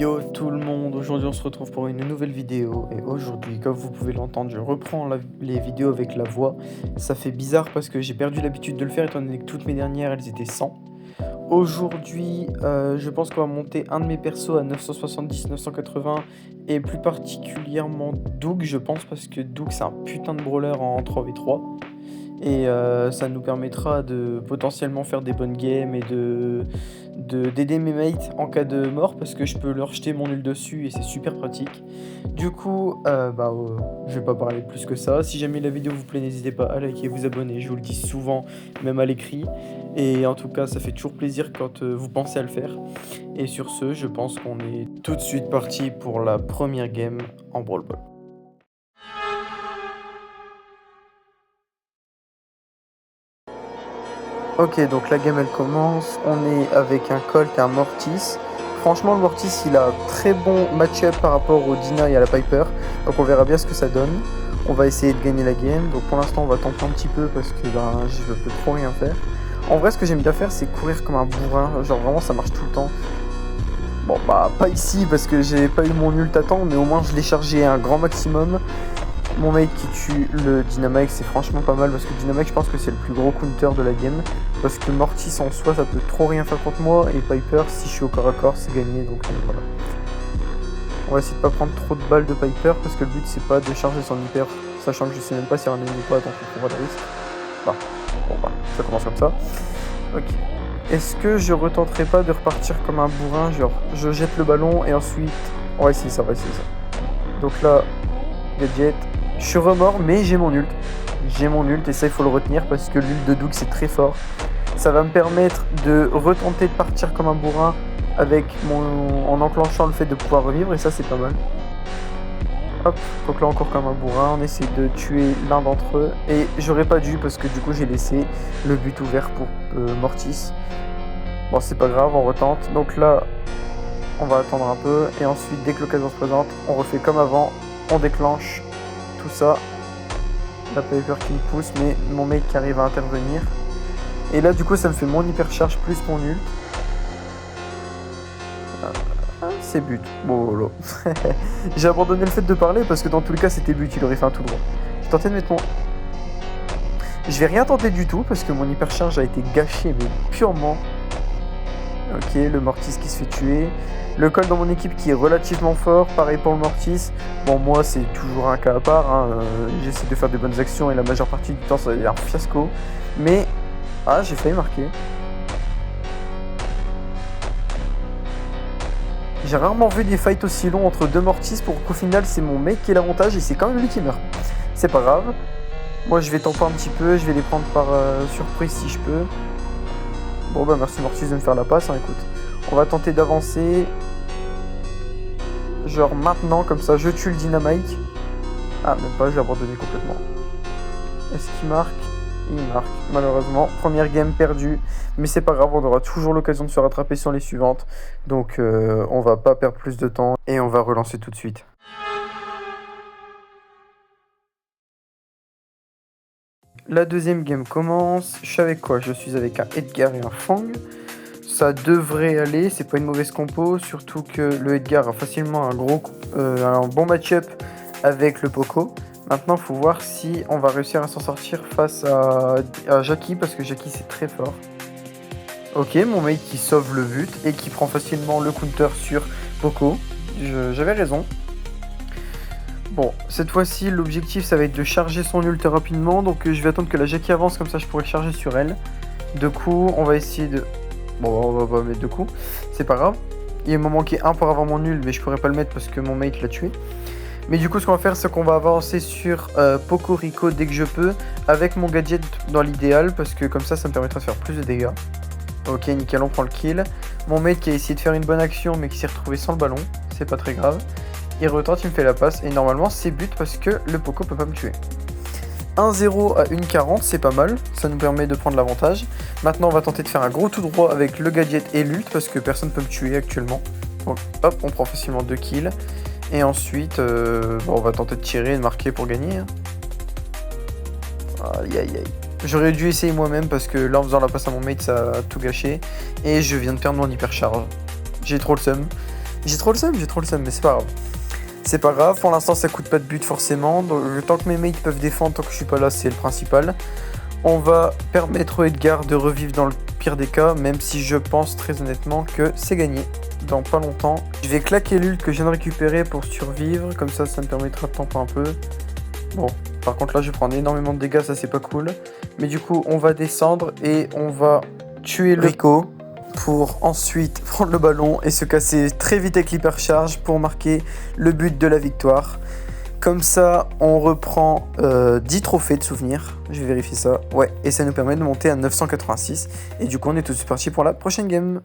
Yo tout le monde, aujourd'hui on se retrouve pour une nouvelle vidéo et aujourd'hui comme vous pouvez l'entendre je reprends les vidéos avec la voix. Ça fait bizarre parce que j'ai perdu l'habitude de le faire étant donné que toutes mes dernières elles étaient 100. Aujourd'hui je pense qu'on va monter un de mes persos à 970, 980 et plus particulièrement Doug je pense parce que Doug c'est un putain de brawler en 3v3. Et ça nous permettra de potentiellement faire des bonnes games et d'aider mes mates en cas de mort parce que je peux leur jeter mon ult dessus et c'est super pratique. Du coup, je vais pas parler plus que ça. Si jamais la vidéo vous plaît, n'hésitez pas à liker, vous abonner. Je vous le dis souvent, même à l'écrit. Et en tout cas, ça fait toujours plaisir quand vous pensez à le faire. Et sur ce, je pense qu'on est tout de suite parti pour la première game en Brawl Ball. Ok, donc la game elle commence, on est avec un Colt et un Mortis. Franchement le Mortis il a très bon match-up par rapport au Dina et à la Piper. Donc on verra bien ce que ça donne. On va essayer de gagner la game. Donc pour l'instant on va tenter un petit peu parce que je peux trop rien faire. En vrai ce que j'aime bien faire c'est courir comme un bourrin. Genre vraiment ça marche tout le temps. Bon bah pas ici parce que j'ai pas eu mon ult à temps, mais au moins je l'ai chargé un grand maximum. Mon mate qui tue le Dynamite c'est franchement pas mal parce que Dynamite je pense que c'est le plus gros counter de la game. Parce que Mortis en soi ça peut trop rien faire contre moi et Piper si je suis au corps à corps c'est gagné donc voilà. On va essayer de pas prendre trop de balles de Piper parce que le but c'est pas de charger son hyper sachant que je sais même pas s'il y a un ennemi ou pas donc on prend le risque. Bon bah ça commence comme ça. Ok. Est-ce que je retenterai pas de repartir comme un bourrin, genre je jette le ballon et ensuite on va essayer ça, Donc là, gadget. Je suis remords mais j'ai mon ult. J'ai mon ult et ça il faut le retenir parce que l'ult de Doug c'est très fort. Ça va me permettre de retenter de partir comme un bourrin en enclenchant le fait de pouvoir revivre et ça c'est pas mal. Hop, donc là encore comme un bourrin, on essaie de tuer l'un d'entre eux et j'aurais pas dû parce que du coup j'ai laissé le but ouvert pour Mortis. Bon c'est pas grave, on retente. Donc là on va attendre un peu et ensuite dès que l'occasion se présente on refait comme avant, on déclenche tout ça. La Piper qui me pousse mais mon mec qui arrive à intervenir. Et là du coup ça me fait mon hypercharge plus mon ult. C'est but. Bon lolo. J'ai abandonné le fait de parler parce que dans tous les cas c'était but, il aurait fait un tout droit. J'ai tenté de mettre mon... Je vais rien tenter du tout parce que mon hypercharge a été gâché mais purement. Ok, le Mortis qui se fait tuer. Le Colt dans mon équipe qui est relativement fort, pareil pour le Mortis. Bon moi c'est toujours un cas à part, hein. J'essaie de faire des bonnes actions et la majeure partie du temps ça va être un fiasco. Mais... Ah j'ai failli marquer. J'ai rarement vu des fights aussi longs entre deux Mortis pour qu'au final c'est mon mec qui ait l'avantage et c'est quand même lui qui meurt. C'est pas grave. Moi je vais temper un petit peu, je vais les prendre par surprise si je peux. Bon bah merci Mortis de me faire la passe, hein, écoute. On va tenter d'avancer. Genre maintenant, comme ça je tue le Dynamite. Ah même pas, j'ai abandonné complètement. Est-ce qu'il marque? Il marque, malheureusement. Première game perdue. Mais c'est pas grave, on aura toujours l'occasion de se rattraper sur les suivantes. Donc on va pas perdre plus de temps et on va relancer tout de suite. La deuxième game commence. Je suis avec quoi? Je suis avec un Edgar et un Fang. Ça devrait aller, c'est pas une mauvaise compo. Surtout que le Edgar a facilement un bon match-up avec le Poco. Maintenant, il faut voir si on va réussir à s'en sortir face à Jackie, parce que Jackie c'est très fort. Ok, mon mate qui sauve le but et qui prend facilement le counter sur Poco. J'avais raison. Bon, cette fois-ci, l'objectif ça va être de charger son ult rapidement. Donc je vais attendre que la Jackie avance, comme ça je pourrai charger sur elle. De coup, on va essayer de... Bon, on va pas mettre deux coups, c'est pas grave. Il me manquait un pour avoir mon nul, mais je pourrais pas le mettre parce que mon mate l'a tué. Mais du coup ce qu'on va faire c'est qu'on va avancer sur Poco Rico dès que je peux avec mon gadget dans l'idéal parce que comme ça me permettra de faire plus de dégâts. Ok nickel, on prend le kill. Mon mate qui a essayé de faire une bonne action mais qui s'est retrouvé sans le ballon, c'est pas très grave. Il retente, il me fait la passe et normalement c'est but parce que le Poco peut pas me tuer. 1-0 à 1,40 c'est pas mal, ça nous permet de prendre l'avantage. Maintenant on va tenter de faire un gros tout droit avec le gadget et l'ult parce que personne peut me tuer actuellement. Donc hop, on prend facilement 2 kills. Et ensuite, on va tenter de tirer et de marquer pour gagner. Hein. Aïe aïe aïe. J'aurais dû essayer moi-même parce que là en faisant la passe à mon mate ça a tout gâché. Et je viens de perdre mon hypercharge. J'ai trop le seum. J'ai trop le seum, mais c'est pas grave. C'est pas grave, pour l'instant ça coûte pas de but forcément, donc tant que mes mates peuvent défendre, tant que je suis pas là, c'est le principal. On va permettre au Edgar de revivre dans le pire des cas, même si je pense très honnêtement que c'est gagné dans pas longtemps. Je vais claquer l'ult que je viens de récupérer pour survivre, comme ça me permettra de temper un peu. Bon, par contre là je prends énormément de dégâts, ça c'est pas cool. Mais du coup on va descendre et on va tuer le Rico pour ensuite prendre le ballon et se casser très vite avec l'hypercharge pour marquer le but de la victoire. Comme ça, on reprend 10 trophées de souvenirs. Je vais vérifier ça. Ouais, et ça nous permet de monter à 986. Et du coup, on est tout de suite parti pour la prochaine game.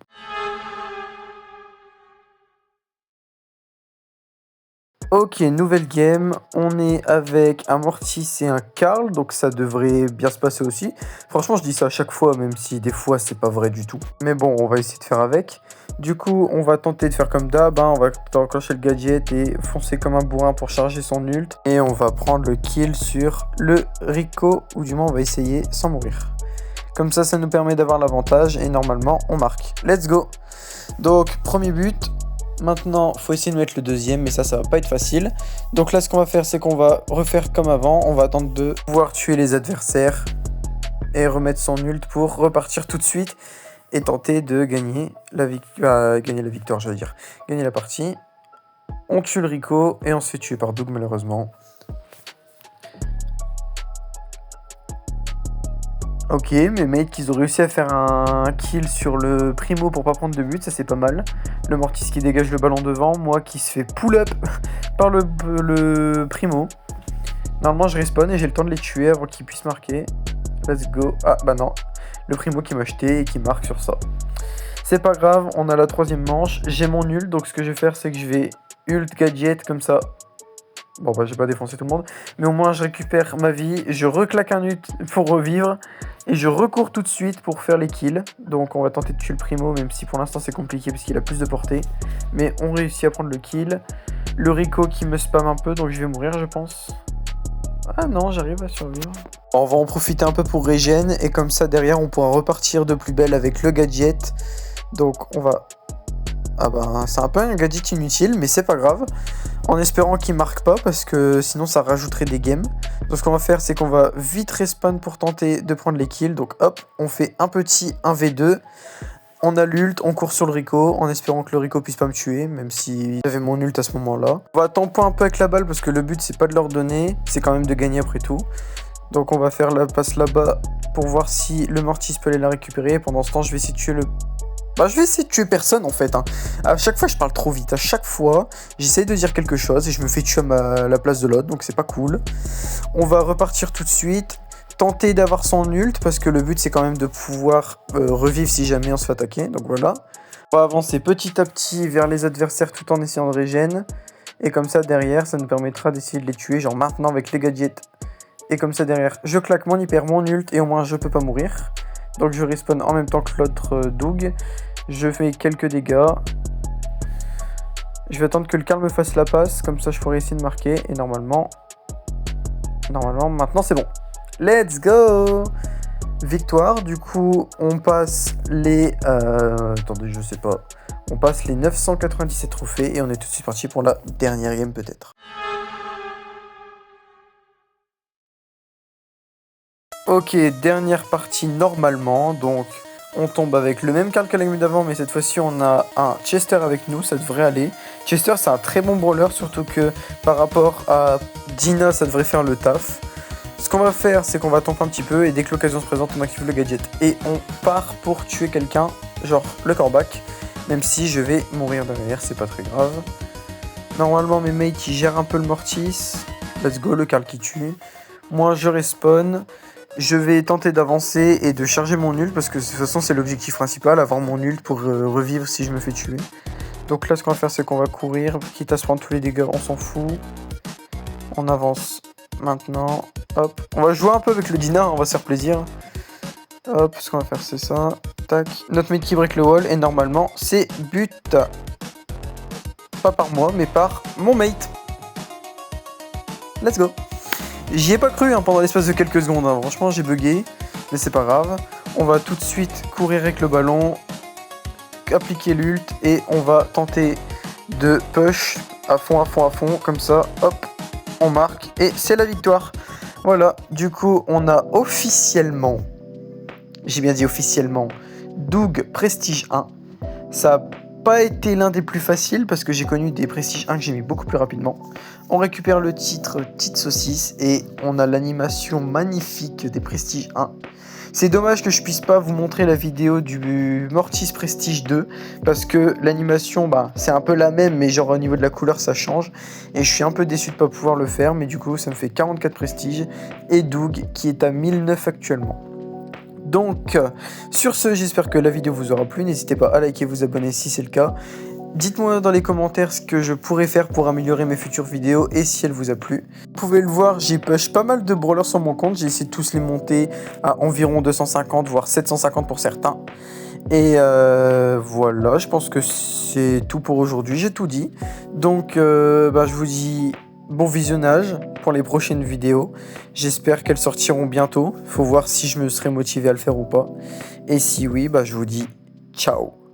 Ok, nouvelle game. On est avec un Mortis et un Karl, donc ça devrait bien se passer aussi. Franchement, je dis ça à chaque fois, même si des fois, c'est pas vrai du tout. Mais bon, on va essayer de faire avec. Du coup, on va tenter de faire comme d'hab, hein. On va enclencher le gadget et foncer comme un bourrin pour charger son ult. Et on va prendre le kill sur le Rico, ou du moins on va essayer sans mourir. Comme ça nous permet d'avoir l'avantage et normalement on marque. Let's go. Donc premier but. Maintenant, faut essayer de mettre le deuxième, mais ça va pas être facile. Donc là, ce qu'on va faire, c'est qu'on va refaire comme avant. On va attendre de pouvoir tuer les adversaires et remettre son ult pour repartir tout de suite. Et tenter de gagner la victoire, j'allais dire. Gagner la partie. On tue le Rico et on se fait tuer par Doug malheureusement. Ok, mes mates qu'ils ont réussi à faire un kill sur le Primo pour pas prendre de but, ça c'est pas mal. Le Mortis qui dégage le ballon devant, moi qui se fait pull-up par le Primo. Normalement je respawn et j'ai le temps de les tuer avant qu'ils puissent marquer. Let's go. Ah bah non. Le Primo qui m'a acheté et qui marque sur ça. C'est pas grave, on a la troisième manche. J'ai mon ult, donc ce que je vais faire, c'est que je vais ult gadget comme ça. Bon bah j'ai pas défoncé tout le monde. Mais au moins je récupère ma vie. Je reclaque un ult pour revivre. Et je recours tout de suite pour faire les kills. Donc on va tenter de tuer le Primo, même si pour l'instant c'est compliqué parce qu'il a plus de portée. Mais on réussit à prendre le kill. Le Rico qui me spam un peu, donc je vais mourir je pense. Ah non, j'arrive à survivre. On va en profiter un peu pour régène et comme ça derrière on pourra repartir de plus belle avec le gadget. Donc on va... Ah bah c'est un peu un gadget inutile mais c'est pas grave. En espérant qu'il marque pas parce que sinon ça rajouterait des games. Donc ce qu'on va faire c'est qu'on va vite respawn pour tenter de prendre les kills. Donc hop, on fait un petit 1v2. On a l'ult, on court sur le Rico en espérant que le Rico puisse pas me tuer, même si j'avais mon ult à ce moment-là. On va tamper un peu avec la balle parce que le but c'est pas de leur donner, c'est quand même de gagner après tout. Donc on va faire la passe là-bas pour voir si le Mortis peut aller la récupérer. Pendant ce temps je vais essayer de tuer le... Bah je vais essayer de tuer personne en fait. Hein. À chaque fois je parle trop vite, à chaque fois j'essaye de dire quelque chose et je me fais tuer à la place de l'autre, donc c'est pas cool. On va repartir tout de suite. Tenter d'avoir son ult parce que le but c'est quand même de pouvoir revivre si jamais on se fait attaquer, donc voilà. On va avancer petit à petit vers les adversaires tout en essayant de régène. Et comme ça derrière ça nous permettra d'essayer de les tuer, genre maintenant avec les gadgets. Et comme ça derrière je claque mon hyper, mon ult et au moins je peux pas mourir. Donc je respawn en même temps que l'autre Doug. Je fais quelques dégâts. Je vais attendre que le Karl me fasse la passe, comme ça je pourrai essayer de marquer. Et normalement maintenant c'est bon. Let's go! Victoire, du coup, on passe les... attendez, je sais pas. On passe les 997 trophées et on est tout de suite parti pour la dernière game peut-être. Ok, dernière partie normalement, donc on tombe avec le même Karl que la game d'avant, mais cette fois-ci on a un Chester avec nous, ça devrait aller. Chester c'est un très bon brawler, surtout que par rapport à Dina ça devrait faire le taf. Ce qu'on va faire, c'est qu'on va tomber un petit peu et dès que l'occasion se présente, on active le gadget. Et on part pour tuer quelqu'un, genre le corback. Même si je vais mourir derrière, c'est pas très grave. Normalement, mes mates, ils gèrent un peu le Mortis. Let's go, le Karl qui tue. Moi, je respawn. Je vais tenter d'avancer et de charger mon ult parce que de toute façon, c'est l'objectif principal, avoir mon ult pour revivre si je me fais tuer. Donc là, ce qu'on va faire, c'est qu'on va courir. Quitte à se prendre tous les dégâts, on s'en fout. On avance. Maintenant, hop, on va jouer un peu avec le Dina, on va se faire plaisir. Hop, ce qu'on va faire c'est ça, tac, notre mate qui break le wall et normalement c'est but. Pas par moi mais par mon mate. Let's go. J'y ai pas cru hein, pendant l'espace de quelques secondes, hein. Franchement j'ai bugué, mais c'est pas grave. On va tout de suite courir avec le ballon, appliquer l'ult et on va tenter de push à fond, comme ça, hop, on marque et c'est la victoire. Voilà, du coup, on a officiellement, j'ai bien dit officiellement, Doug Prestige 1. Ça n'a pas été l'un des plus faciles parce que j'ai connu des Prestige 1 que j'ai mis beaucoup plus rapidement. On récupère le titre Petite Saucisse et on a l'animation magnifique des Prestige 1. C'est dommage que je puisse pas vous montrer la vidéo du Mortis Prestige 2 parce que l'animation, c'est un peu la même, mais genre au niveau de la couleur ça change et je suis un peu déçu de pas pouvoir le faire, mais du coup ça me fait 44 prestiges et Doug qui est à 1009 actuellement. Donc sur ce, j'espère que la vidéo vous aura plu, n'hésitez pas à liker et vous abonner si c'est le cas. Dites-moi dans les commentaires ce que je pourrais faire pour améliorer mes futures vidéos et si elle vous a plu. Vous pouvez le voir, j'ai push pas mal de brawlers sur mon compte. J'ai essayé de tous les monter à environ 250 voire 750 pour certains. Et voilà, je pense que c'est tout pour aujourd'hui, j'ai tout dit. Donc je vous dis bon visionnage pour les prochaines vidéos. J'espère qu'elles sortiront bientôt. Faut voir si je me serai motivé à le faire ou pas. Et si oui, je vous dis ciao.